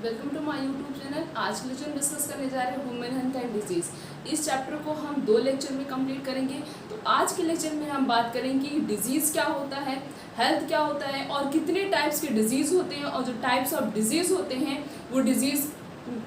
Welcome to my YouTube channel. आज के lecture में डिस्कस करने जा रहे हैं वुमेन हेल्थ एंड डिजीज़। इस चैप्टर को हम 2 लेक्चर में कंप्लीट करेंगे। तो आज के लेक्चर में हम बात करेंगे कि डिजीज़ क्या होता है, हेल्थ क्या होता है और कितने टाइप्स के डिजीज़ होते हैं, और जो टाइप्स ऑफ डिजीज़ होते हैं वो डिजीज़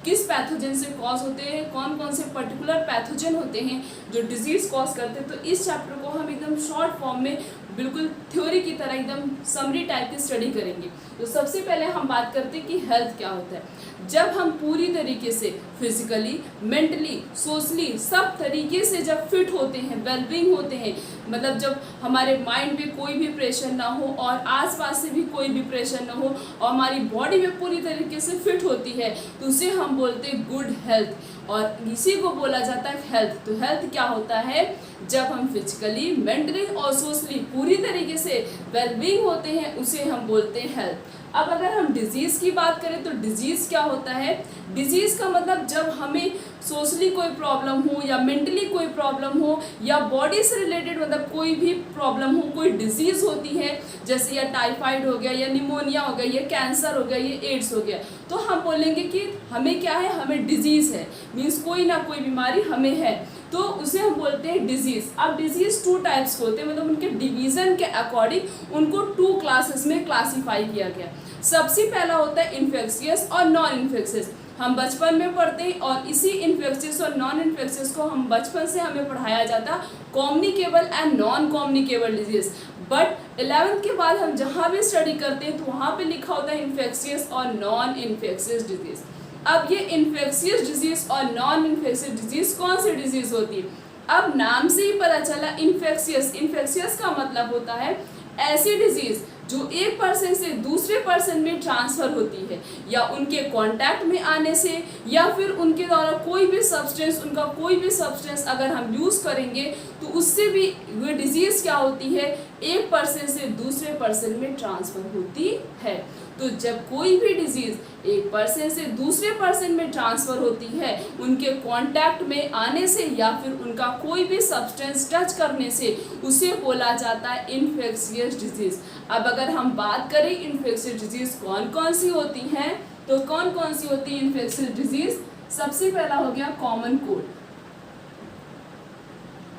किस पैथोजन से कॉज होते हैं, कौन कौन से पर्टिकुलर पैथोजन होते हैं जो डिजीज़ कॉज करते हैं। तो इस चैप्टर को हम एकदम शॉर्ट फॉर्म में बिल्कुल थ्योरी की तरह एकदम समरी टाइप की स्टडी करेंगे। तो सबसे पहले हम बात करते हैं कि हेल्थ क्या होता है। जब हम पूरी तरीके से फिजिकली, मेंटली, सोशली सब तरीके से जब फिट होते हैं, वेलबींग होते हैं, मतलब जब हमारे माइंड पे कोई भी प्रेशर ना हो और आसपास से भी कोई भी प्रेशर ना हो और हमारी बॉडी में पूरी तरीके से फिट होती है, तो उसे हम बोलते हैं गुड हेल्थ, और इसी को बोला जाता है हेल्थ। तो हेल्थ क्या होता है? जब हम फिजिकली, मेंटली और सोशली पूरी तरीके से वेलबींग होते हैं उसे हम बोलते हैं हेल्थ। अब अगर हम डिजीज़ की बात करें तो डिजीज़ क्या होता है? डिजीज़ का मतलब जब हमें सोशली कोई प्रॉब्लम हो या मेंटली कोई प्रॉब्लम हो या बॉडी से रिलेटेड मतलब कोई भी प्रॉब्लम हो, कोई डिजीज़ होती है, जैसे या टाइफाइड हो गया, या निमोनिया हो गया, या कैंसर हो गया, ये एड्स हो गया, तो हम बोलेंगे कि हमें क्या है, हमें डिजीज़ है, मीन्स कोई ना कोई बीमारी हमें है, तो उसे हम बोलते हैं डिजीज़। अब डिजीज़ 2 टाइप्स के होते हैं, मतलब उनके डिवीज़न के अकॉर्डिंग उनको 2 क्लासेस में क्लासीफाई किया गया। सबसे पहला होता है इन्फेक्शियस और नॉन इन्फेक्शियस। हम बचपन में पढ़ते हैं और इसी इन्फेक्शियस और नॉन इन्फेक्शियस को हम बचपन से हमें पढ़ाया जाता communicable and non communicable disease. But 11th के बाद हम जहाँ भी स्टडी करते हैं तो वहाँ पे लिखा होता है इन्फेक्शियस और नॉन इन्फेक्शियस डिजीज। अब ये इन्फेक्शियस डिजीज और नॉन इन्फेक्शियस डिजीज कौन सी डिजीज होती है? अब नाम से ही पता चला इन्फेक्शियस। इन्फेक्शियस का मतलब होता है ऐसी डिजीज जो एक पर्सन से दूसरे पर्सन में ट्रांसफ़र होती है, या उनके कांटेक्ट में आने से, या फिर उनके द्वारा कोई भी सब्सटेंस, उनका कोई भी सब्सटेंस अगर हम यूज़ करेंगे तो उससे भी वो डिजीज़ क्या होती है, एक पर्सन से दूसरे पर्सन में ट्रांसफ़र होती है। तो जब कोई भी डिजीज़ एक पर्सन से दूसरे पर्सन में ट्रांसफ़र होती है, उनके कांटेक्ट में आने से या फिर उनका कोई भी सब्सटेंस टच करने से, उसे बोला जाता है इन्फेक्शियस डिजीज़। अब अगर हम बात करें इन्फेक्शियस डिजीज़ कौन कौन सी होती हैं, तो कौन कौन सी होती है इन्फेक्शियस डिजीज़? सबसे पहला हो गया कॉमन कोल्ड,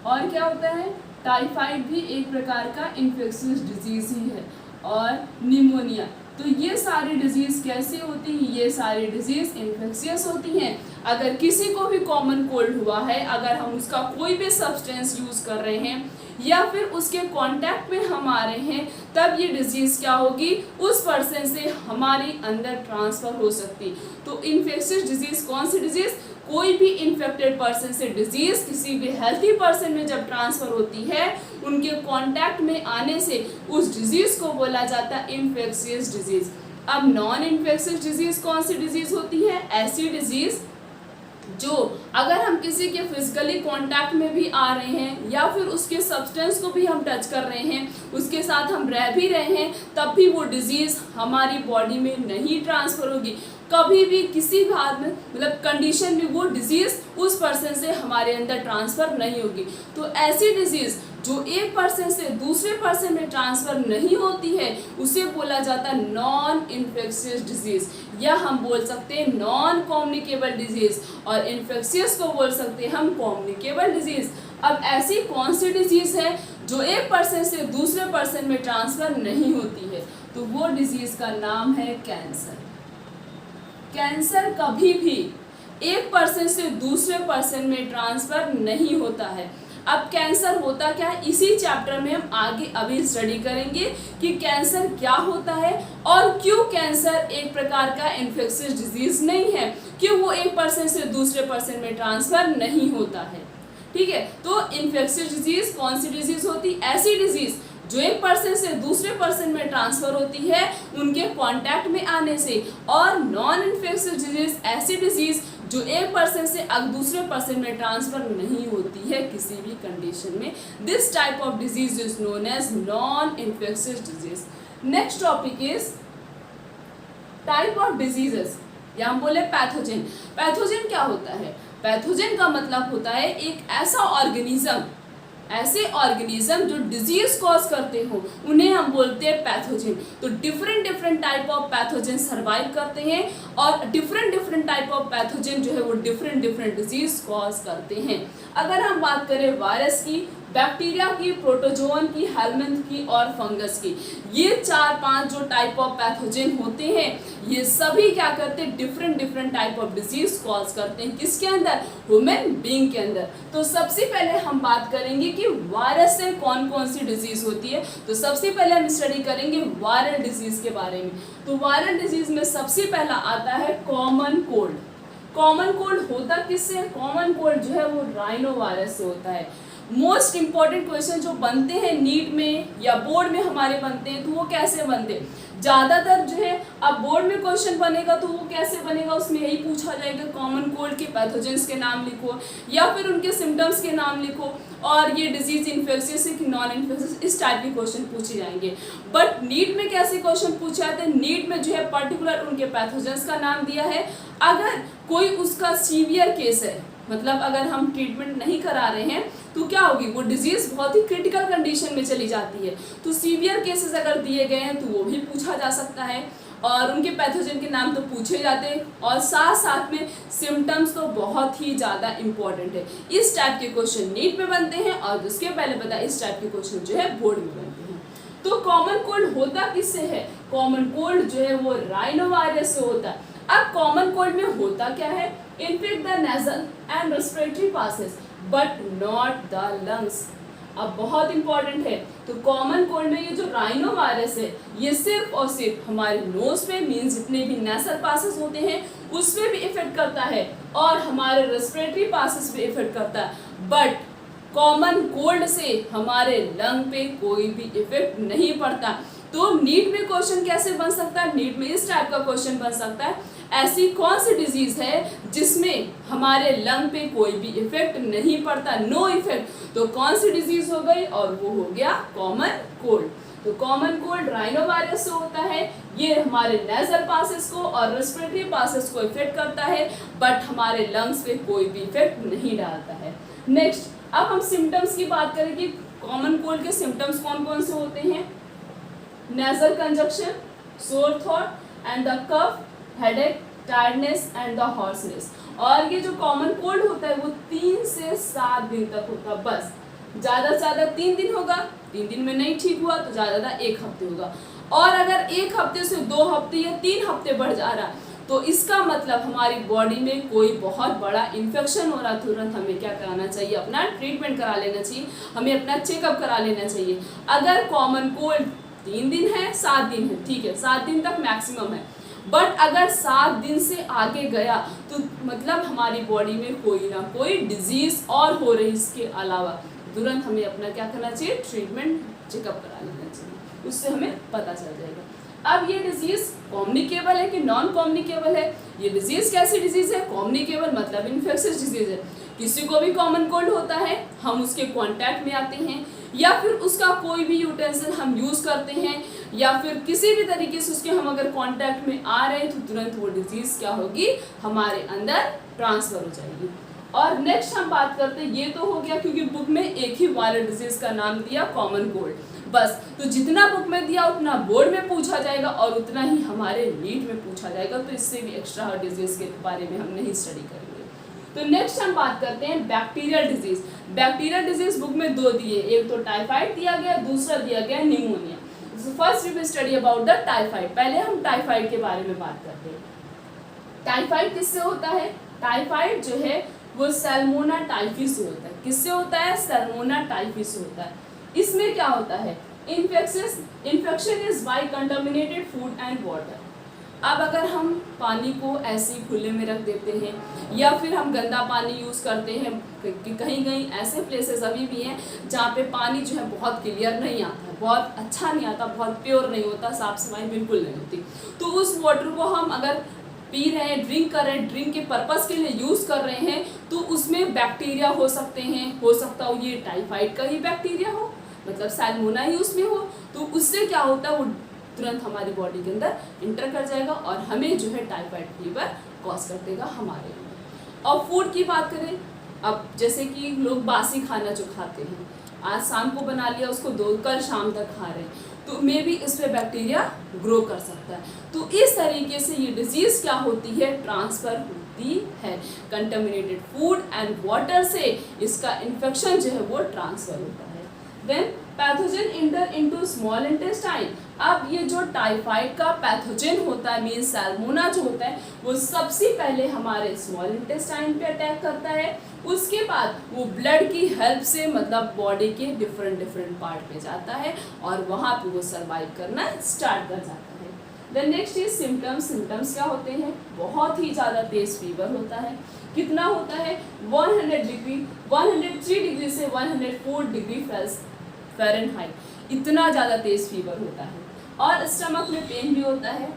और क्या होता है, टाइफाइड भी एक प्रकार का इन्फेक्शियस डिजीज़ ही है, और निमोनिया। तो ये सारी डिजीज़ कैसे होती हैं? ये सारी डिजीज़ इन्फेक्शियस होती हैं। अगर किसी को भी कॉमन कोल्ड हुआ है, अगर हम उसका कोई भी सब्सटेंस यूज़ कर रहे हैं या फिर उसके कांटेक्ट में हम आ रहे हैं, तब ये डिजीज़ क्या होगी, उस पर्सन से हमारे अंदर ट्रांसफ़र हो सकती। तो इन्फेक्शियस डिजीज़ कौन सी डिजीज़? कोई भी इन्फेक्टेड पर्सन से डिजीज़ किसी भी हेल्थी पर्सन में जब ट्रांसफ़र होती है, उनके कांटेक्ट में आने से उस डिजीज़ को बोला जाता है इन्फेक्शियस डिजीज़। अब नॉन इन्फेक्शियस डिजीज़ कौन सी डिजीज़ होती है? ऐसी डिजीज़ जो अगर हम किसी के फिजिकली कांटेक्ट में भी आ रहे हैं या फिर उसके सब्सटेंस को भी हम टच कर रहे हैं, उसके साथ हम रह भी रहे हैं, तब भी वो डिजीज़ हमारी बॉडी में नहीं ट्रांसफ़र होगी। कभी भी किसी भी हाथ में मतलब कंडीशन में वो डिजीज़ उस पर्सन से हमारे अंदर ट्रांसफ़र नहीं होगी। तो ऐसी डिजीज़ जो एक पर्सन से दूसरे पर्सन में ट्रांसफ़र नहीं होती है, उसे बोला जाता है नॉन इन्फेक्शियस डिजीज़, या हम बोल सकते हैं नॉन कम्युनिकेबल डिजीज़, और इन्फेक्शियस को बोल सकते हैं हम कम्युनिकेबल डिजीज़। अब ऐसी कौन सी डिजीज़ है जो एक पर्सन से दूसरे पर्सन में ट्रांसफ़र नहीं होती है? तो वो डिजीज़ का नाम है कैंसर। कैंसर कभी भी एक पर्सन से दूसरे पर्सन में ट्रांसफ़र नहीं होता है। अब कैंसर होता क्या है, इसी चैप्टर में हम आगे अभी स्टडी करेंगे कि कैंसर क्या होता है और क्यों कैंसर एक प्रकार का इन्फेक्शियस डिजीज़ नहीं है, क्यों वो एक पर्सन से दूसरे पर्सन में ट्रांसफ़र नहीं होता है। ठीक है, तो इन्फेक्शियस डिजीज़ कौन सी डिजीज़ होती? ऐसी डिजीज़ जो एक पर्सन से दूसरे पर्सन में ट्रांसफ़र होती है उनके कांटेक्ट में आने से, और नॉन इन्फेक्शियस डिजीज़ ऐसी डिजीज़ जो एक पर्सन से दूसरे पर्सन में ट्रांसफ़र नहीं होती है किसी भी कंडीशन में। This type of disease is known as non infectious disease. Next topic is type of diseases, या हम बोले पैथोजन। पैथोजन क्या होता है? पैथोजन का मतलब होता है एक ऐसा ऑर्गेनिज्म ऐसे ऑर्गेनिज्म जो डिजीज कॉज करते हो उन्हें हम बोलते हैं पैथोजन। तो different different type of pathogen survive करते हैं और different different type of pathogen जो है वो डिफरेंट डिफरेंट डिजीज कॉज करते हैं। अगर हम बात करें वायरस की, बैक्टीरिया की, प्रोटोजोन की, हेलमिंथ की और फंगस की, ये 4-5 जो टाइप ऑफ पैथोजन होते हैं ये सभी क्या करते हैं, different different type of disease cause करते हैं। किसके अंदर? ह्यूमन बीइंग के अंदर। तो सबसे पहले हम बात करेंगे कि वायरस से कौन कौन सी डिजीज होती है। तो सबसे पहले हम स्टडी करेंगे वायरल डिजीज के बारे में। तो वायरल डिजीज में सबसे पहला आता है कॉमन कोल्ड। कॉमन कोल्ड होता किससे? कॉमन कोल्ड जो है वो राइनो वायरस से होता है। मोस्ट इंपॉर्टेंट क्वेश्चन जो बनते हैं नीट में या बोर्ड में हमारे बनते हैं, तो वो कैसे बनते हैं? ज़्यादातर जो है अब बोर्ड में क्वेश्चन बनेगा तो वो कैसे बनेगा, उसमें यही पूछा जाएगा कॉमन कोल्ड के पैथोजेंस के नाम लिखो या फिर उनके सिम्टम्स के नाम लिखो और ये डिजीज इन्फेक्शियस है कि नॉन इन्फेक्शियस, इस टाइप के क्वेश्चन पूछे जाएंगे। बट नीट में कैसे क्वेश्चन पूछे जाते हैं? नीट में जो है पर्टिकुलर उनके पैथोजेंस का नाम दिया है। अगर कोई उसका सीवियर केस है, मतलब अगर हम ट्रीटमेंट नहीं करा रहे हैं तो क्या होगी, वो डिजीज बहुत ही क्रिटिकल कंडीशन में चली जाती है। तो सीवियर केसेस अगर दिए गए हैं तो वो भी पूछा जा सकता है और उनके पैथोजन के नाम तो पूछे जाते हैं और साथ साथ में सिम्टम्स तो बहुत ही ज़्यादा इंपॉर्टेंट है। इस टाइप के क्वेश्चन नीट में बनते हैं और जिसके पहले पता इस टाइप के क्वेश्चन जो है बोर्ड में बनते हैं। तो कॉमन कोल्ड होता किससे है? कॉमन कोल्ड जो है वो राइनो वायरस से होता है। अब कॉमन कोल्ड में होता क्या है? Infect the nasal and respiratory passes but not the lungs. अब बहुत इंपॉर्टेंट है, तो कॉमन कोल्ड में ये जो राइनो वायरस है ये सिर्फ और सिर्फ हमारे नोज पे मीन जितने भी नेजल पासेस होते हैं उसमें भी इफेक्ट करता है और हमारे रेस्पिरेटरी पासेस पे इफेक्ट करता है। बट कॉमन कोल्ड से हमारे लंग पे कोई भी इफेक्ट नहीं पड़ता। तो नीट में क्वेश्चन कैसे बन सकता है? नीट में इस टाइप का क्वेश्चन बन सकता है, ऐसी कौन सी डिजीज है जिसमें हमारे लंग पे कोई भी इफेक्ट नहीं पड़ता, नो इफेक्ट। तो कौन सी डिजीज हो गई? और वो हो गया कॉमन कोल्ड। तो कॉमन कोल्ड राइनो वायरस से होता है, ये हमारे नेजल पासेस को और रेस्पिरेटरी पासेस को इफेक्ट करता है बट हमारे लंग्स पे कोई भी इफेक्ट नहीं डालता है। नेक्स्ट, अब हम सिम्टम्स की बात करें कि कॉमन कोल्ड के सिम्टम्स कौन कौन से होते हैं। Nasal congestion, sore throat and the cough, headache, tiredness and the hoarseness. और ये जो कॉमन कोल्ड होता है वो 3 से 7 दिन तक होता है, बस ज़्यादा से ज़्यादा 3 दिन होगा, 3 दिन में नहीं ठीक हुआ तो ज़्यादा 1 हफ्ते होगा। और अगर 1 हफ्ते से 2 हफ्ते या 3 हफ्ते बढ़ जा रहा तो इसका मतलब हमारी बॉडी में कोई बहुत बड़ा इन्फेक्शन हो रहा, तुरंत हमें क्या कराना चाहिए, अपना ट्रीटमेंट करा लेना चाहिए, हमें अपना चेकअप करा लेना चाहिए। अगर कॉमन कोल्ड 3 दिन है, 7 दिन है, ठीक है, 7 दिन तक मैक्सिमम है, बट अगर 7 दिन से आगे गया तो मतलब हमारी बॉडी में कोई ना कोई डिजीज और हो रही, इसके अलावा तुरंत हमें अपना क्या करना चाहिए, ट्रीटमेंट चेकअप करा लेना चाहिए, उससे हमें पता चल जाएगा। अब ये डिजीज कम्युनिकेबल है कि नॉन कम्युनिकेबल है? ये डिजीज कैसी डिजीज है? कम्युनिकेबल मतलब इन्फेक्शियस डिजीज है। किसी को भी कॉमन कोल्ड होता है, हम उसके कांटेक्ट में आते हैं या फिर उसका कोई भी यूटेंसिल हम यूज़ करते हैं या फिर किसी भी तरीके से उसके हम अगर कांटेक्ट में आ रहे हैं तो तुरंत वो डिजीज़ क्या होगी, हमारे अंदर ट्रांसफ़र हो जाएगी। और नेक्स्ट हम बात करते हैं, ये तो हो गया क्योंकि बुक में एक ही वायरल डिजीज़ का नाम दिया कॉमन कोल्ड, बस। तो जितना बुक में दिया उतना बोर्ड में पूछा जाएगा और उतना ही हमारे नीट में पूछा जाएगा, तो इससे भी एक्स्ट्रा डिजीज़ के बारे में हम नहीं स्टडी करेंगे। तो नेक्स्ट हम बात करते हैं bacterial disease. Bacterial disease book में 2 दिए, एक तो टाइफाइड दिया गया, दूसरा दिया गया pneumonia. First we will study about the typhoid. पहले हम टाइफाइड के बारे में बात करते हैं। टाइफाइड किससे होता है? टाइफाइड जो है वो सैल्मोना टाइफी से होता है। किससे होता है? सैल्मोना टाइफी से होता है। इसमें क्या होता है? Infection is by contaminated food and water. अब अगर हम पानी को ऐसे खुले में रख देते हैं या फिर हम गंदा पानी यूज़ करते हैं, कि कहीं कहीं ऐसे प्लेसेस अभी भी हैं जहाँ पे पानी जो है बहुत क्लियर नहीं आता है, बहुत अच्छा नहीं आता, बहुत प्योर नहीं होता, साफ़ सफाई बिल्कुल नहीं होती। तो उस वाटर को हम अगर पी रहे हैं, ड्रिंक कर रहे हैं, ड्रिंक के पर्पज़ के लिए यूज़ कर रहे हैं, तो उसमें बैक्टीरिया हो सकते हैं, हो सकता हो ये टाइफाइड का ही बैक्टीरिया हो, मतलब सैल्मोना ही उसमें हो। तो उससे क्या होता है, वो तुरंत हमारी बॉडी के अंदर इंटर कर जाएगा और हमें जो है टाइफाइड फीवर कॉज कर देगा हमारे अंदर। और फूड की बात करें, अब जैसे कि लोग बासी खाना जो खाते हैं, आज शाम को बना लिया, उसको कल शाम तक खा रहे हैं, तो मे बी इस पे बैक्टीरिया ग्रो कर सकता है। तो इस तरीके से ये डिजीज क्या होती है, ट्रांसफर होती है। कंटामिनेटेड फूड एंड वाटर से इसका इन्फेक्शन जो है वो ट्रांसफर होता है। Then pathogen enter into small intestine. अब ये जो टाइफाइड का पैथोजन होता है मीन सैल्मोना जो होता है वो सबसे पहले हमारे स्मॉल इंटेस्टाइन पे अटैक करता है, उसके बाद वो ब्लड की हेल्प से मतलब बॉडी के डिफरेंट पार्ट पे जाता है और वहाँ पे वो सर्वाइव करना स्टार्ट कर जाता है। Then next is symptoms. Symptoms क्या होते हैं, बहुत ही ज़्यादा तेज फीवर होता है। कितना होता है, 100 डिग्री 103 डिग्री से 104 डिग्री फ़ारेनहाइट, इतना ज़्यादा तेज फीवर होता है। और स्टमक में पेन भी होता है,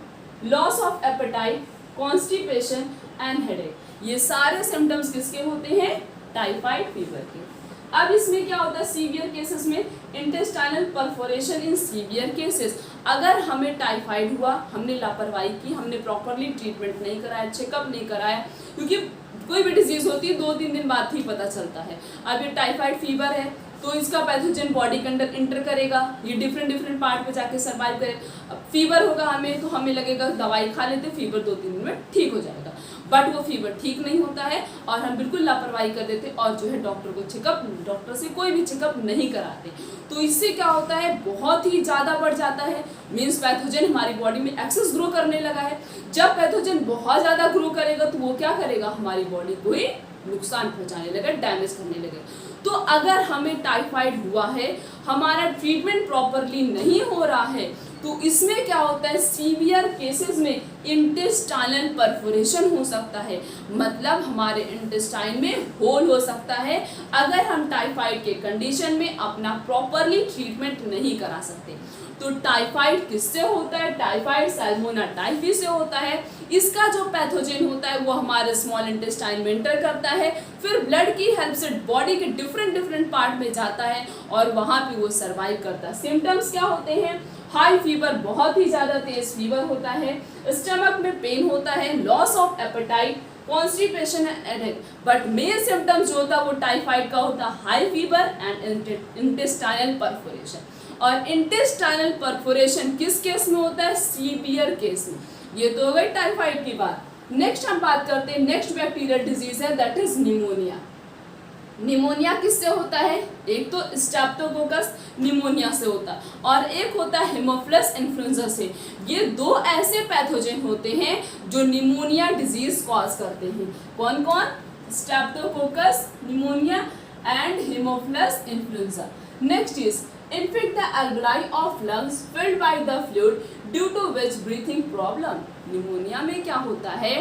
loss of appetite, constipation and headache. ये सारे सिम्टम्स किसके होते हैं, टाइफाइड फीवर के। अब इसमें क्या होता है, सीवियर केसेस में intestinal perforation in severe cases. अगर हमें टाइफाइड हुआ, हमने लापरवाही की, हमने प्रॉपरली ट्रीटमेंट नहीं कराया, चेकअप नहीं कराया, क्योंकि कोई भी डिजीज होती है 2-3 दिन बाद ही पता चलता है। अब ये टाइफाइड फीवर है तो इसका पैथोजन बॉडी के अंदर इंटर करेगा, ये डिफरेंट पार्ट पे जाके सर्वाइव करे। अब फीवर होगा हमें तो हमें लगेगा दवाई खा लेते, फीवर 2-3 दिन में ठीक हो जाएगा, बट वो फीवर ठीक नहीं होता है और हम बिल्कुल लापरवाही कर देते और जो है डॉक्टर से कोई भी चेकअप नहीं कराते। तो इससे क्या होता है, बहुत ही ज़्यादा बढ़ जाता है, मीन्स पैथोजन हमारी बॉडी में एक्सेस ग्रो करने लगा है। जब पैथोजन बहुत ज़्यादा ग्रो करेगा तो वो क्या करेगा, हमारी बॉडी को ही नुकसान पहुंचाने लगे, डैमेज करने लगे। तो अगर हमें टाइफाइड हुआ है, हमारा ट्रीटमेंट प्रॉपरली नहीं हो रहा है, तो इसमें क्या होता है, सीवियर केसेस में इंटेस्टाइनल परफोरेशन हो सकता है, मतलब हमारे इंटेस्टाइन में होल हो सकता है अगर हम टाइफाइड के कंडीशन में अपना प्रॉपरली ट्रीटमेंट नहीं करा सकते। तो टाइफाइड किससे होता है, टाइफाइड सैल्मोना टाइफी से होता है। इसका जो पैथोजन होता है वो हमारे स्मॉल इंटेस्टाइन में एंटर करता है, फिर ब्लड की हेल्प से बॉडी के डिफरेंट पार्ट में जाता है और वहाँ पे वो सर्वाइव करता है। सिम्टम्स क्या होते हैं, हाई फीवर, बहुत ही ज़्यादा तेज फीवर होता है, स्टमक में पेन होता है, loss of appetite, constipation and headache. But main symptoms जो होता है वो टाइफाइड का होता है, high fever and intestinal perforation. और इंटेस्टाइनल परफोरेशन किस केस में होता है, सीवियर केस में। ये तो हो गई टाइफाइड की बात। नेक्स्ट हम बात करते हैं, नेक्स्ट बैक्टीरियल डिजीज है दैट इज निमोनिया। निमोनिया किससे होता है, एक तो स्ट्रेप्टोकोकस निमोनिया से होता है और एक होता है हेमोफिलस इन्फ्लुएंजा से। ये दो ऐसे पैथोजन होते हैं जो निमोनिया डिजीज कॉज करते हैं। कौन कौन, Streptococcus pneumonia and Haemophilus influenza. Next is infect the alveoli of lungs filled by the fluid due to which breathing problem। Pneumonia में क्या होता है,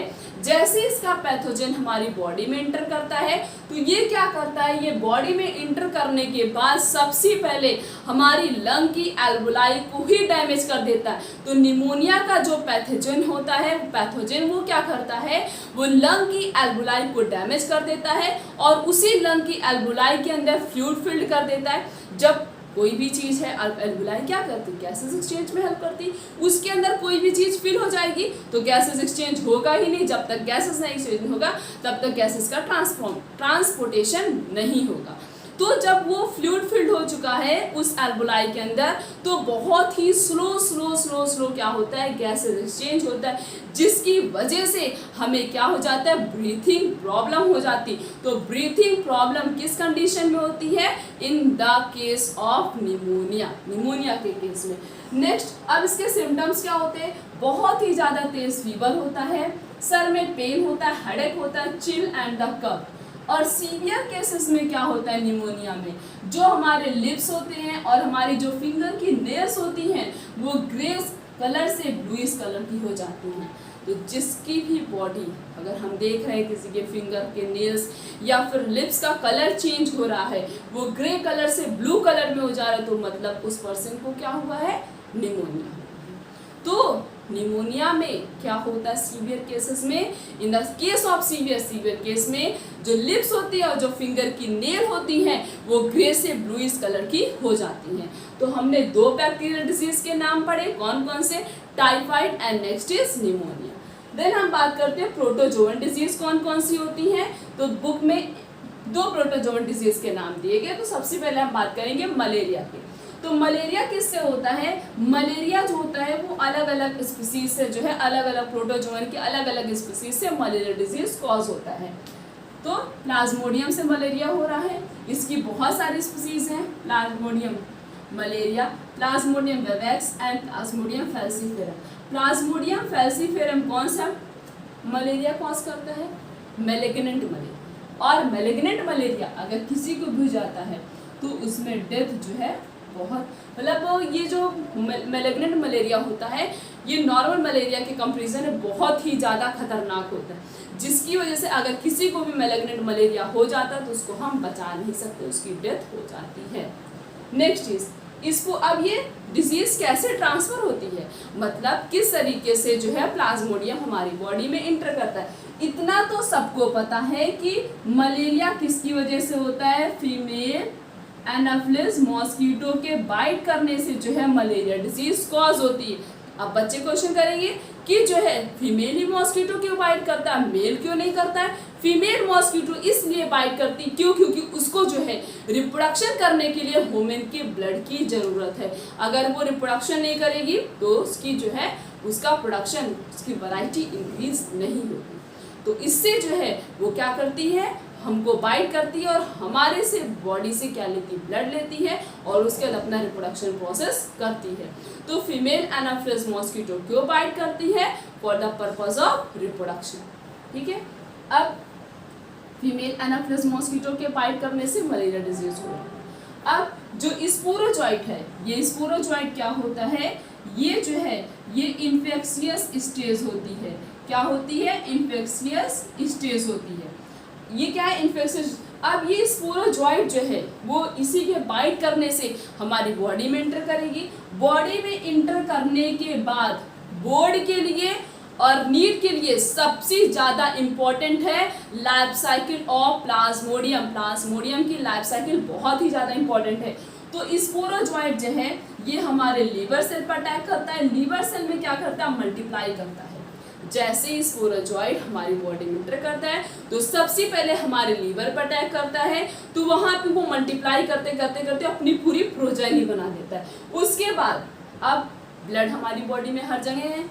जैसे इसका पैथोजन हमारी बॉडी में इंटर करता है तो ये क्या करता है, ये बॉडी में इंटर करने के बाद सबसे पहले हमारी लंग की एल्वोलाई को ही डैमेज कर देता है। तो निमोनिया का जो पैथोजन होता है, पैथोजन वो क्या करता है, वो लंग की एल्वोलाई को डैमेज कर देता है और उसी लंग की एल्वोलाई के अंदर फ्लूइड फिल्ड कर देता है। जब कोई भी चीज़ है, एल्वोलाई क्या करती है, गैसेस एक्सचेंज में हेल्प करती, उसके अंदर कोई भी चीज़ फिल हो जाएगी तो गैसेस एक्सचेंज होगा ही नहीं। जब तक गैसेस नहीं एक्सचेंज होगा तब तक गैसेस का ट्रांसपोर्टेशन नहीं होगा। तो जब वो फ्लूइड फिल्ड हो चुका है उस एल्वोलाई के अंदर तो बहुत ही स्लो क्या होता है, गैसेस एक्सचेंज होता है, जिसकी वजह से हमें क्या हो जाता है, ब्रीथिंग प्रॉब्लम हो जाती। तो ब्रीथिंग प्रॉब्लम किस कंडीशन में होती है, in the case of pneumonia, pneumonia के केस में। नेक्स्ट, अब इसके सिम्टम्स क्या होते हैं, बहुत ही ज़्यादा तेज फीवर होता है, सर में पेन होता है, हेडेक होता है, चिल एंड द कफ। और सीवियर केसेस में क्या होता है, निमोनिया में जो हमारे लिप्स होते हैं और हमारी जो फिंगर की नेल्स होती हैं वो ग्रे कलर से ब्लूइश कलर की हो जाती हैं। तो जिसकी भी बॉडी, अगर हम देख रहे हैं किसी के फिंगर के नेल्स या फिर लिप्स का कलर चेंज हो रहा है, वो ग्रे कलर से ब्लू कलर में हो जा रहा है, तो मतलब उस पर्सन को क्या हुआ है, निमोनिया। तो निमोनिया में क्या होता है, सीवियर केसेस में, in the case of severe case में जो लिप्स होती है और जो फिंगर की नेल होती हैं वो ग्रे से ब्लूइश कलर की हो जाती हैं। तो हमने दो बैक्टीरियल डिजीज के नाम पढ़े, कौन कौन से, typhoid and next is pneumonia. Then हम बात करते हैं प्रोटोजोअन डिजीज कौन कौन सी होती हैं। तो बुक में दो प्रोटोजोन डिजीज के नाम दिए गए। तो सबसे पहले हम बात करेंगे मलेरिया की। तो मलेरिया किससे होता है? मलेरिया जो होता है वो अलग अलग स्पीसीज से जो है, अलग अलग प्रोटोजोन की अलग अलग स्पीसीज से मलेरिया डिजीज कॉज होता है। तो प्लाज्मोडियम से मलेरिया हो रहा है, इसकी बहुत सारी स्पीसीज हैं। Plasmodium malaria, Plasmodium vivax and Plasmodium falciparum. Plasmodium falciparum कौन सा मलेरिया कॉज करता है? Malignant malaria. और मैलिग्नेंट मलेरिया अगर किसी को भी जाता है तो उसमें डेथ जो है बहुत, मतलब ये जो मैलिग्नेंट मलेरिया होता है ये नॉर्मल मलेरिया के कंपैरिजन में बहुत ही ज़्यादा खतरनाक होता है, जिसकी वजह से अगर किसी को भी मैलिग्नेंट मलेरिया हो जाता है तो उसको हम बचा नहीं सकते, उसकी डेथ हो जाती है। नेक्स्ट चीज़, इसको अब ये डिजीज कैसे ट्रांसफर होती है, मतलब किस तरीके से जो है प्लाज्मोडियम हमारी बॉडी में इंटर करता है। इतना तो सबको पता है कि मलेरिया किसकी वजह से होता है? फीमेल एनाफिलिस मॉस्किटो के बाइट करने से जो है मलेरिया डिजीज कॉज होती है। अब बच्चे क्वेश्चन करेंगे कि जो है फीमेल ही मॉस्किटो क्यों बाइट करता है, मेल क्यों नहीं करता है? फीमेल मॉस्किटो इसलिए बाइट करती क्यों? क्योंकि उसको जो है रिप्रोडक्शन करने के लिए ह्यूमन के ब्लड की ज़रूरत है। अगर वो रिप्रोडक्शन नहीं करेगी तो उसकी जो है उसका प्रोडक्शन, उसकी वैरायटी इंक्रीज नहीं होगी। तो इससे जो है वो क्या करती है, हमको बाइट करती है और हमारे से बॉडी से क्या लेती है? ब्लड लेती है और उसके बाद अपना रिप्रोडक्शन प्रोसेस करती है। तो फीमेल एनाफिलिस मॉस्किटो क्यों बाइट करती है? For the purpose of reproduction. ठीक है, अब फीमेल एनाफिलिस मॉस्किटो के बाइट करने से मलेरिया डिजीज हो रहा है। अब जो स्पोरोजॉइट है, ये स्पोरोजॉइट क्या होता है? ये जो है ये इन्फेक्शियस स्टेज होती है। क्या होती है? इन्फेक्शियस स्टेज होती है। ये क्या है? इन्फेक्शियस। अब ये स्पोरोजॉइट जो है वो इसी के बाइट करने से हमारी बॉडी में इंटर करेगी। बॉडी में इंटर करने के बाद बोर्ड के लिए और नीड के लिए सबसे ज़्यादा इम्पॉर्टेंट है life cycle of Plasmodium. Plasmodium की लाइफ साइकिल बहुत ही ज़्यादा इम्पॉर्टेंट है। तो स्पोरोजॉइट जो है ये हमारे लीवर सेल पर अटैक करता है। लीवर सेल में क्या करता है? मल्टीप्लाई करता है। जैसे ही स्पोरोजॉइट हमारी बॉडी में इंटर करता है तो सबसे पहले हमारे लीवर पर अटैक करता है, तो वहाँ पे वो मल्टीप्लाई करते करते करते अपनी पूरी प्रोजेनी बना देता है। उसके बाद अब ब्लड हमारी बॉडी में हर जगह है,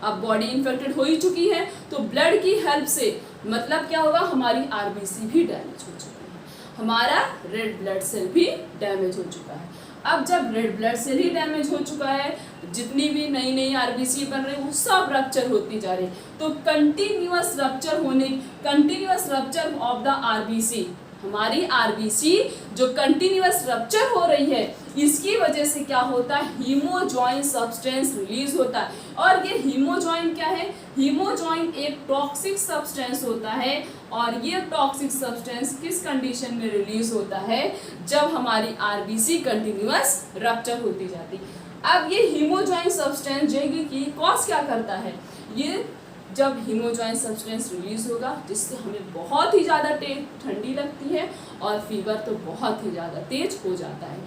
अब बॉडी इन्फेक्टेड हो ही चुकी है, तो ब्लड की हेल्प से मतलब क्या होगा? हमारी आरबीसी भी डैमेज हो चुकी है, हमारा रेड ब्लड सेल भी डैमेज हो चुका है। अब जब रेड ब्लड सेल ही डैमेज हो चुका है, जितनी भी नई नई आरबीसी बन रही है वो सब रप्चर होती जा रही है। तो continuous rupture of the RBC, हमारी आरबीसी जो कंटिन्यूअस रप्चर हो रही है इसकी वजह से क्या होता है? हीमोजॉइन सब्सटेंस रिलीज होता है। और ये हीमोजॉइन क्या है? हीमोजॉइन एक टॉक्सिक सब्सटेंस होता है और ये टॉक्सिक सब्सटेंस किस कंडीशन में रिलीज होता है? जब हमारी आरबीसी कंटिन्यूअस रप्चर होती जाती। अब ये हीमोजॉइन सब्सटेंस जो की कॉज क्या करता है? ये जब हीमोजॉइन सब्सटेंस रिलीज होगा जिससे हमें बहुत ही ज़्यादा ठंडी लगती है और फीवर तो बहुत ही ज़्यादा तेज हो जाता है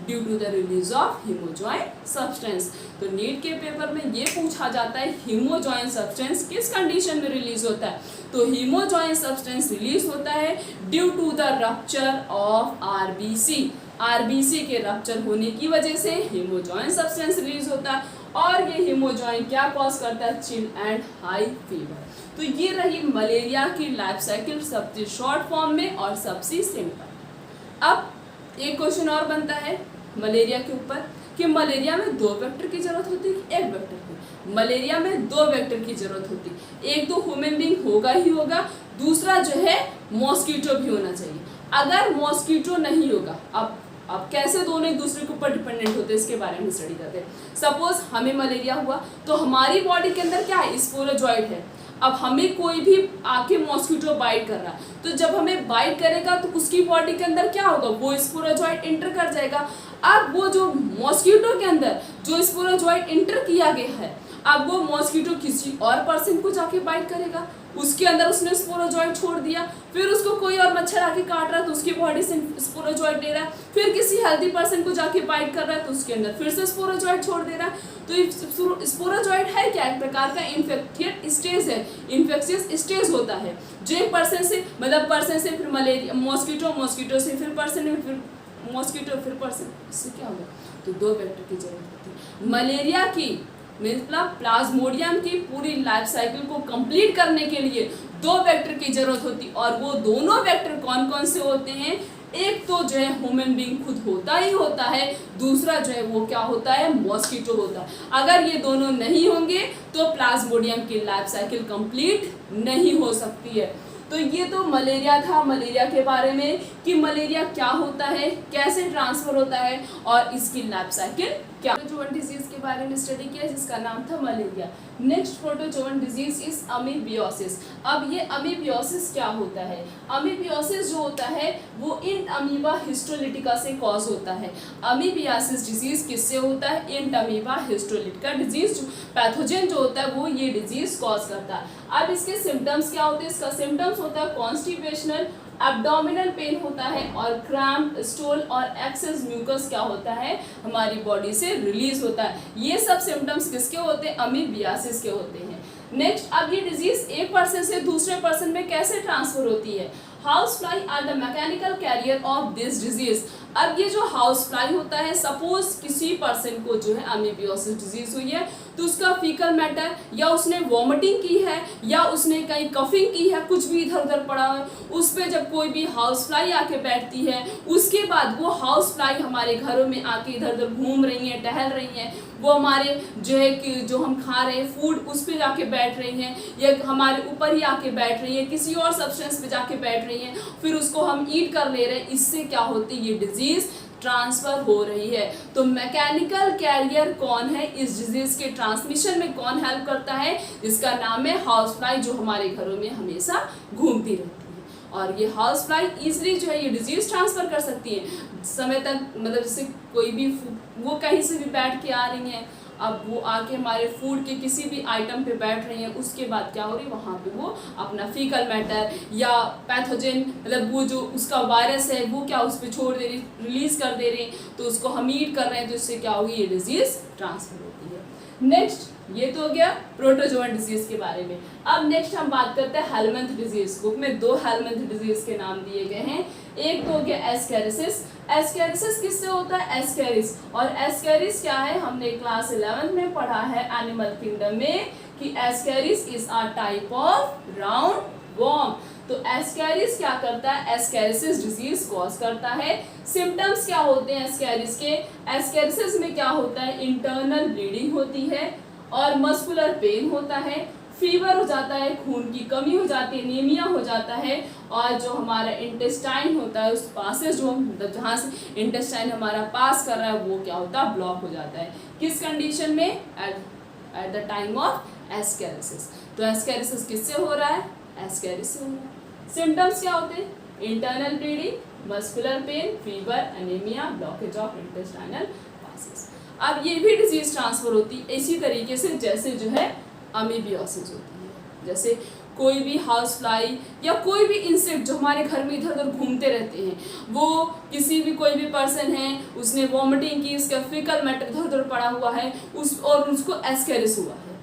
due to the release of hemozoin substance. तो नीट के पेपर में ये पूछा जाता है हीमोजॉइन सब्सटेंस किस कंडीशन में रिलीज होता है? तो हीमोजॉइन सब्सटेंस रिलीज होता है due to the rupture of RBC. RBC के रप्चर होने की वजह से हीमोजॉइन सब्सटेंस रिलीज होता है और ये हीमोजॉइन क्या कॉज करता है? Chill and high fever. तो ये रही मलेरिया की लाइफ साइकिल सबसे शॉर्ट फॉर्म में और सबसे सिंपल। अब एक क्वेश्चन और बनता है मलेरिया के ऊपर कि मलेरिया में 2 वेक्टर की जरूरत होती है 1 वेक्टर की? मलेरिया में 2 वेक्टर की जरूरत होती है। एक तो ह्यूमन बीइंग होगा ही होगा, दूसरा जो है मॉस्किटो भी होना चाहिए। अगर मॉस्किटो नहीं होगा, अब कैसे दोनों एक दूसरे के ऊपर डिपेंडेंट होते हैं इसके बारे में स्टडी करते हैं। सपोज हमें मलेरिया हुआ तो हमारी बॉडी के अंदर क्या है? स्पोरोजॉइट है। अब हमें कोई भी आके मॉस्किटो बाइट कर रहा है तो जब हमें बाइट करेगा तो उसकी बॉडी के अंदर क्या होगा? वो स्पोरोजॉइट इंटर कर जाएगा। अब वो जो मॉस्किटो के अंदर जो स्पोरोजॉइट इंटर किया गया है, अब वो मॉस्किटो किसी और पर्सन को जाके बाइट करेगा उसके अंदर उसने स्पोरोजोइट छोड़ दिया, फिर उसको कोई और मच्छर आके काट रहा है तो उसकी बॉडी से स्पोरोजोइट ले रहा है, फिर किसी हेल्दी पर्सन को जाके बाइट कर रहा है तो उसके अंदर फिर से स्पोरोजोइट छोड़ दे रहा है। तो स्पोरोजोइट है क्या, एक प्रकार का इन्फेक्टेड स्टेज है, इन्फेक्शियस स्टेज होता है जो एक पर्सन से मतलब पर्सन से फिर मलेरिया, मॉस्किटो से फिर पर्सन में, फिर मॉस्किटो फिर पर्सन, इससे क्या होगा, तो 2 वेक्टर की जरूरत होती है। मलेरिया की मतलब प्लाज्मोडियम की पूरी लाइफ साइकिल को कंप्लीट करने के लिए 2 वेक्टर की जरूरत होती, और वो दोनों वेक्टर कौन कौन से होते हैं, एक तो जो है ह्यूमन बीइंग खुद होता ही होता है, दूसरा जो है वो क्या होता है, मॉस्किटो होता है। अगर ये दोनों नहीं होंगे तो प्लाज्मोडियम की लाइफ साइकिल कंप्लीट नहीं हो सकती है। तो ये तो मलेरिया था, मलेरिया के बारे में कि मलेरिया क्या होता है, कैसे ट्रांसफर होता है और इसकी लाइफ साइकिल क्या। प्रोटोजोअन डिजीज के बारे में स्टडी किया जिसका नाम था malaria. Next protozoan disease is amoebiasis. अब ये अमीबियोसिस क्या होता है, अमीबियोसिस जो होता है वो इंट अमीबा हिस्टोलिटिका से कॉज होता है। अमीबियासिस डिजीज किससे होता है, int amoeba histolytica disease, pathogen जो होता है वो ये डिजीज कॉज करता है। अब इसके सिम्टम्स क्या होते हैं, इसका सिम्टम्स होता है कॉन्स्टिपेशनल, एब्डोमिनल पेन होता है और क्रैम्प, स्टूल और एक्सेस म्यूकस क्या होता है, हमारी बॉडी से रिलीज होता है। ये सब सिम्टम्स किसके होते हैं, अमीबियासिस के होते हैं। नेक्स्ट, अब ये डिजीज एक पर्सन से दूसरे पर्सन में कैसे ट्रांसफर होती है। House fly are the mechanical carrier of this disease. अब ये जो हाउस फ्लाई होता है, सपोज किसी पर्सन को जो है अमीबियोसिस डिजीज हुई है तो उसका फीकल मैटर, या उसने वॉमिटिंग की है या उसने कहीं कफिंग की है, कुछ भी इधर उधर पड़ा है, उस पर जब कोई भी हाउस फ्लाई आके बैठती है, उसके बाद वो हाउस फ्लाई हमारे घरों में आके इधर उधर घूम रही हैं, टहल रही हैं, वो हमारे जो है कि जो हम खा रहे हैं फूड उस पर जाके बैठ रही हैं, या हमारे ऊपर ही आके बैठ रही हैं, किसी और सब्सटेंस पे जाके बैठ रही हैं, फिर उसको हम ईट कर ले रहे हैं। इससे क्या होती है, ये डिजीज ट्रांसफर हो रही है। तो मैकेनिकल कैरियर कौन है, इस डिजीज के ट्रांसमिशन में कौन हेल्प करता है, इसका नाम है हाउस फ्लाई, जो हमारे घरों में हमेशा घूमती रहती है। और ये हाउस फ्लाई इजीली जो है ये डिजीज ट्रांसफर कर सकती है समय तक, मतलब जैसे कोई भी वो कहीं से भी बैठ के आ रही हैं, अब वो आके हमारे फूड के किसी भी आइटम पे बैठ रही हैं, उसके बाद क्या हो रही है, वहाँ पे वो अपना फीकल मैटर या पैथोजन, मतलब वो जो उसका वायरस है वो क्या उस पर छोड़ दे रही, रिलीज कर दे रही, तो उसको हम ईट कर रहे हैं, तो इससे क्या होगी, ये डिजीज ट्रांसफर होती है। नेक्स्ट, ये तो हो गया प्रोटोजोअन डिजीज के बारे में। अब नेक्स्ट हम बात करते हैं हेलमिंथ डिजीज। बुक में 2 हेलमिंथ डिजीज के नाम दिए गए हैं। एक तो हो गया एस्केरिसिस। एस्केरिसिस किससे होता है, एस्केरिस, और एस्केरिस क्या है, हमने क्लास 11 में पढ़ा है एनिमल किंगडम में कि Ascaris is a type of round warm. तो एस्केरिस क्या करता है, एस्केरिसिस डिजीज कॉज करता है। सिम्टम्स क्या होते हैं एस्केरिस के, एस्केरिसिस में क्या होता है, इंटरनल ब्लीडिंग होती है और मस्कुलर पेन होता है, फीवर हो जाता है, खून की कमी हो जाती है, एनीमिया हो जाता है, और जो हमारा इंटेस्टाइन होता है उस पासेज जो मतलब जहाँ से इंटेस्टाइन हमारा पास कर रहा है वो क्या होता है, ब्लॉक हो जाता है। किस कंडीशन में, एट द टाइम ऑफ एस्केरिसिस। तो एस्केरिसिस किससे हो रहा है, एस्केरिस से हो रहा है। सिम्टम्स क्या होते हैं, internal bleeding, muscular pain, fever, anaemia, blockage of intestinal passage. अब ये भी डिजीज ट्रांसफर होती है इसी तरीके से जैसे जो है अमीबियोसिस होती है। जैसे कोई भी हाउस फ्लाई या कोई भी इंसेक्ट जो हमारे घर में इधर उधर घूमते रहते हैं, वो किसी भी कोई भी पर्सन है, उसने वॉमिटिंग की, उसका फीकल मैटर इधर उधर पड़ा हुआ है, और उसको एस्केरिस हुआ है,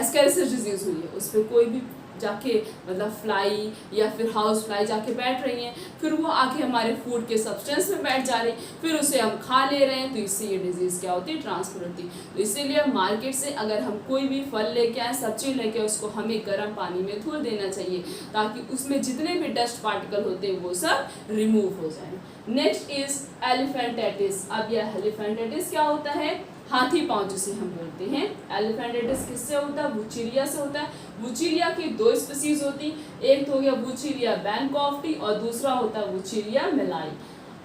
एस्केरिसिस डिजीज हुई है, उस पर कोई भी जाके मतलब फ्लाई या फिर हाउस फ्लाई जाके बैठ रही हैं, फिर वो आके हमारे फूड के सब्सटेंस में बैठ जा रही, फिर उसे हम खा ले रहे हैं, तो इससे ये डिजीज़ क्या होती है, ट्रांसफर होती है। तो इसीलिए मार्केट से अगर हम कोई भी फल लेके आए, सब्जी लेके आए, उसको हमें गर्म पानी में धुल देना चाहिए ताकि उसमें जितने भी डस्ट पार्टिकल होते हैं वो सब रिमूव हो जाए। Next is एलिफेंटाइटिस। अब यह एलिफेंटाइटिस क्या होता है, हाथी पाँव जिसे हम बोलते हैं। एलिफेंटाइटिस किससे होता है, वुचीरिया से होता है। वुचीरिया की 2 स्पीसीज होती, एक तो हो गया वुचीरिया बैंकॉफ्टी और दूसरा होता है वुचीरिया मेलाई।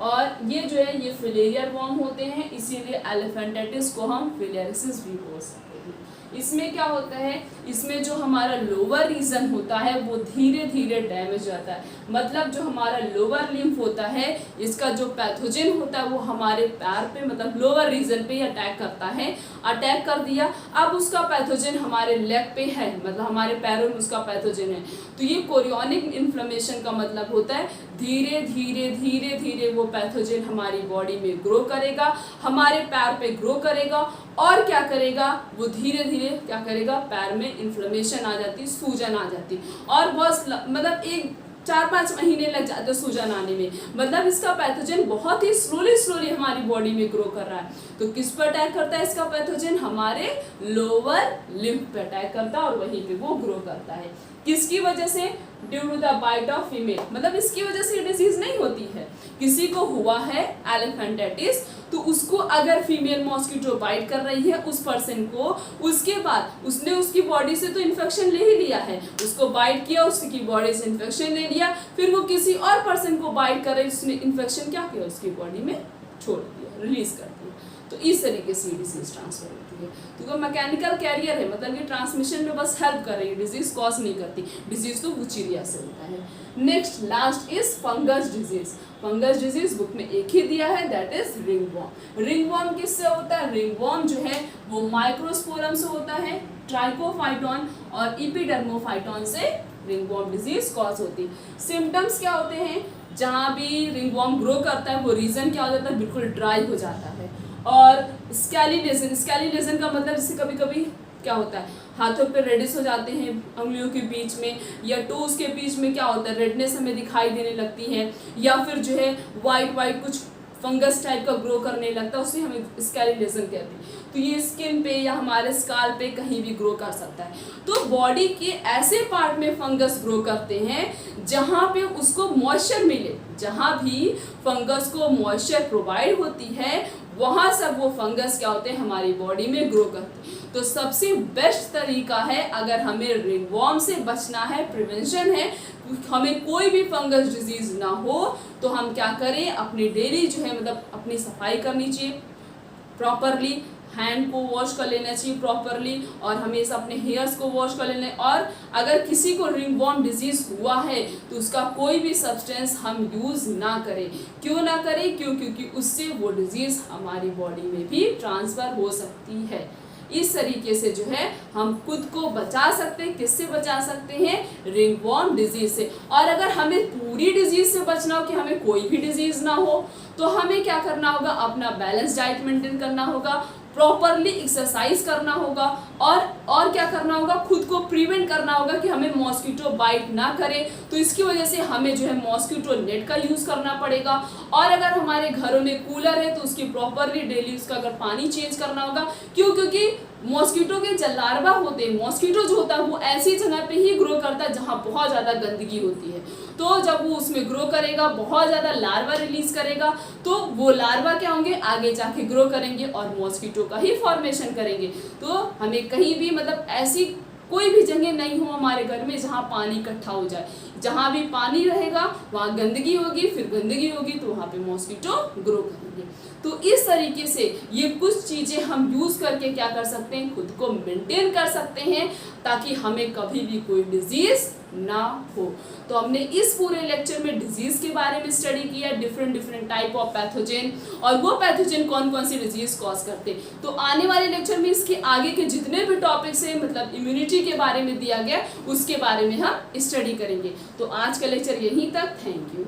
और ये जो है ये फिलेरियर वॉर्म होते हैं, इसीलिए एलिफेंटाइटिस को हम फिलेरिसिस भी बोल सकते हैं। इसमें क्या होता है, इसमें जो हमारा लोअर रीजन होता है वो धीरे धीरे डैमेज होता है। मतलब जो हमारा लोअर लिम्फ होता है, इसका जो पैथोजन होता है वो हमारे पैर पे मतलब लोअर रीजन पे अटैक करता है। अटैक कर दिया, अब उसका पैथोजन हमारे लेग पे है, मतलब हमारे पैरों में उसका पैथोजन है। तो ये कोरियोनिक इन्फ्लेमेशन का मतलब होता है धीरे धीरे धीरे धीरे वो पैथोजन हमारी बॉडी में ग्रो करेगा, हमारे पैर पे ग्रो करेगा, और क्या करेगा, वो धीरे धीरे क्या करेगा, पैर में इन्फ्लेमेशन आ जाती, सूजन आ जाती, और बहुत मतलब 4-5 महीने लग जाते सूजन आने में। मतलब इसका पैथोजन बहुत ही स्लोली हमारी बॉडी में ग्रो कर रहा है। तो किस पर अटैक करता है इसका पैथोजन, हमारे लोअर लिम्फ पे अटैक करता है और वहीं पे वो ग्रो करता है। किसकी वजह से, due to the bite of female, मतलब इसकी वजह से डिजीज नहीं होती है। किसी को हुआ है एलिफेंटाइटिस, तो उसको अगर फीमेल मॉस्किटो बाइट कर रही है उस पर्सन को, उसके बाद उसने उसकी बॉडी से तो इन्फेक्शन ले ही लिया है, उसको बाइट किया, उसकी बॉडी से इन्फेक्शन ले लिया, फिर वो किसी और पर्सन को बाइट कर रही, उसने इन्फेक्शन क्या किया, उसकी बॉडी में छोड़ दिया, रिलीज कर दिया। तो इस तरीके से डिजीज ट्रांसफर होती है। तो मैकेनिकल कैरियर है, मतलब ये ट्रांसमिशन में बस हेल्प कर रही है, डिजीज कॉज नहीं करती। डिजीज तो वुचीरिया से होता है। Next last is fungus disease. Fungus disease book में एक ही दिया है, दैट इज रिंगवॉर्म। रिंगवॉर्म किससे होता है, रिंगवॉर्म जो है वो माइक्रोस्पोरम से होता है, ट्राइकोफाइटॉन और इपिडर्मोफाइटॉन से रिंगवॉर्म डिजीज कॉज होती है। सिम्टम्स क्या होते हैं, जहाँ भी रिंगवॉर्म ग्रो करता है वो रीजन क्या हो जाता है, बिल्कुल ड्राई हो जाता है। और स्कैली लेजन का मतलब जैसे कभी कभी क्या होता है, हाथों पे रेडिश हो जाते हैं उंगलियों के बीच में, या टोज के बीच में क्या होता है, रेडनेस हमें दिखाई देने लगती है, या फिर जो है वाइट कुछ फंगस टाइप का ग्रो करने लगता है, उसे हमें स्कैली लेजन कहते हैं। तो ये स्किन पे या हमारे स्काल पे कहीं भी ग्रो कर सकता है। तो बॉडी के ऐसे पार्ट में फंगस ग्रो करते हैं जहाँ पे उसको मॉइस्चर मिले, जहाँ भी फंगस को मॉइस्चर प्रोवाइड होती है वहाँ सब वो फंगस क्या होते हैं, हमारी बॉडी में ग्रो करते हैं। तो सबसे बेस्ट तरीका है, अगर हमें रिंगवॉर्म से बचना है, प्रिवेंशन है, हमें कोई भी फंगस डिजीज ना हो, तो हम क्या करें, अपनी डेली जो है मतलब अपनी सफाई करनी चाहिए प्रॉपरली, हैंड को वॉश कर लेना चाहिए प्रॉपरली, और हमेशा अपने हेयर्स को वॉश कर लेना है। और अगर किसी को रिंगवॉर्म डिजीज हुआ है तो उसका कोई भी सब्सटेंस हम यूज़ ना करें। क्यों ना करें, क्योंकि उससे वो डिजीज हमारी बॉडी में भी ट्रांसफ़र हो सकती है। इस तरीके से जो है हम खुद को बचा सकते हैं। किससे बचा सकते हैं, रिंगवॉर्म डिजीज से। और अगर हमें पूरी डिजीज से बचना हो कि हमें कोई भी डिजीज ना हो, तो हमें क्या करना होगा, अपना बैलेंस डाइट मेंटेन करना होगा, प्रॉपरली एक्सरसाइज करना होगा, और क्या करना होगा, खुद को प्रिवेंट करना होगा कि हमें मॉस्किटो बाइट ना करे। तो इसकी वजह से हमें जो है मॉस्किटो नेट का यूज़ करना पड़ेगा। और अगर हमारे घरों में कूलर है तो उसकी प्रॉपरली डेली उसका अगर पानी चेंज करना होगा। क्योंकि मॉस्किटो के जो लार्वा होते हैं, मॉस्किटो जो होता है वो ऐसी जगह पे ही ग्रो करता है जहाँ बहुत ज़्यादा गंदगी होती है। तो जब वो उसमें ग्रो करेगा, बहुत ज़्यादा लार्वा रिलीज करेगा, तो वो लार्वा क्या होंगे, आगे जाके ग्रो करेंगे और मॉस्किटो का ही फॉर्मेशन करेंगे। तो हमें कहीं भी मतलब ऐसी कोई भी जगह नहीं हो हमारे घर में जहाँ पानी इकट्ठा हो जाए। जहाँ भी पानी रहेगा वहाँ गंदगी होगी, फिर गंदगी होगी तो वहाँ पे मॉस्किटो ग्रो करेंगे। तो इस तरीके से ये कुछ चीज़ें हम यूज़ करके क्या कर सकते हैं, खुद को मेंटेन कर सकते हैं, ताकि हमें कभी भी कोई डिजीज़ ना हो। तो हमने इस पूरे लेक्चर में डिजीज़ के बारे में स्टडी किया, डिफरेंट टाइप ऑफ पैथोजन, और वो पैथोजन कौन कौन सी डिजीज़ कॉज करते हैं। तो आने वाले लेक्चर में इसके आगे के जितने भी टॉपिक्स हैं, मतलब इम्यूनिटी के बारे में दिया गया, उसके बारे में हम स्टडी करेंगे। तो आज का लेक्चर यहीं तक, थैंक यू।